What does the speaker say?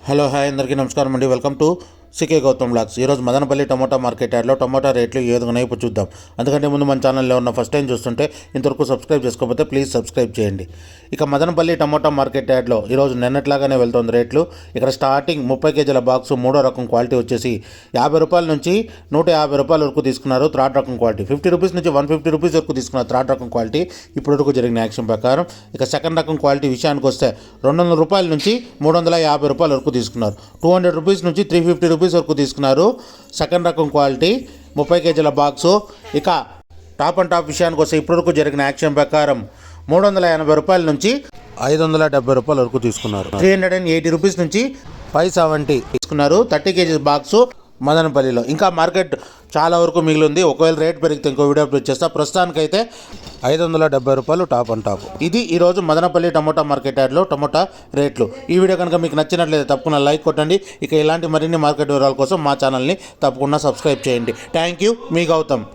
Hello hi అందరికీ నమస్కారం అండి. Welcome to C K Gautam blogs. ఈరోజు మదనపల్లి టమోటా మార్కెట్ యార్డ్లో టమోటా రేట్లు ఏ విధంగా ఇప్పుడు చూద్దాం. అందుకంటే ముందు మన ఛానల్లో ఉన్న ఫస్ట్ టైం చూస్తుంటే ఇంతవరకు సబ్స్క్రైబ్ చేసుకోకపోతే ప్లీజ్ సబ్స్క్రైబ్ చేయండి. ఇక మదనపల్లి టమోటా మార్కెట్ యార్డ్లో ఈరోజు నిన్నట్లాగానే వెళ్తుంది రేట్లు. ఇక్కడ స్టార్టింగ్ 30 కేజీల బాక్సు మూడో రకం క్వాలిటీ వచ్చేసి 50 రూపాయల నుంచి 150 రూపాయల వరకు తీసుకున్నారు. థర్డ్ రకం క్వాలిటీ 50 రూపీస్ నుంచి 150 రూపీస్ వరకు తీసుకున్నారు. థర్డ్ రకం క్వాలిటీ ఇప్పటి వరకు జరిగిన యాక్షన్ ప్రకారం. ఇక సెకండ్ రకం క్వాలిటీ విషయానికి వస్తే 200 రూపాయల నుంచి 350 రూపాయల వరకు తీసుకున్నారు. 200 రూపీస్ నుంచి 350 రూపీస్ వరకు తీసుకున్నారు. సెకండ్ రకం క్వాలిటీ 30 కేజీల బాక్సు. ఇక టాప్ అండ్ టాప్ విషయానికి వస్తే ఇప్పటివరకు జరిగిన యాక్షన్ ప్రకారం 380 రూపాయల నుంచి 570 రూపాయల వరకు తీసుకున్నారు. 380 రూపీస్ నుంచి 570 తీసుకున్నారు. 30 కేజీ బాక్సు మదనపల్లిలో. ఇంకా మార్కెట్ చాలా వరకు మిగిలింది. ఒకవేళ రేట్ పెరిగితే ఇంకో వీడియో అప్లోడ్ చేస్తా. ప్రస్తుతానికైతే 570 రూపాయలు టాప్ అండ్ టాప్. ఇది ఈరోజు మదనపల్లి టమోటా మార్కెట్ యార్డ్లో టమోటా రేట్లు. ఈ వీడియో కనుక మీకు నచ్చినట్లయితే తప్పకుండా లైక్ కొట్టండి. ఇక ఇలాంటి మరిన్ని మార్కెట్ వివరాల కోసం మా ఛానల్ని తప్పకుండా సబ్స్క్రైబ్ చేయండి. థ్యాంక్ యూ, మీ గౌతమ్.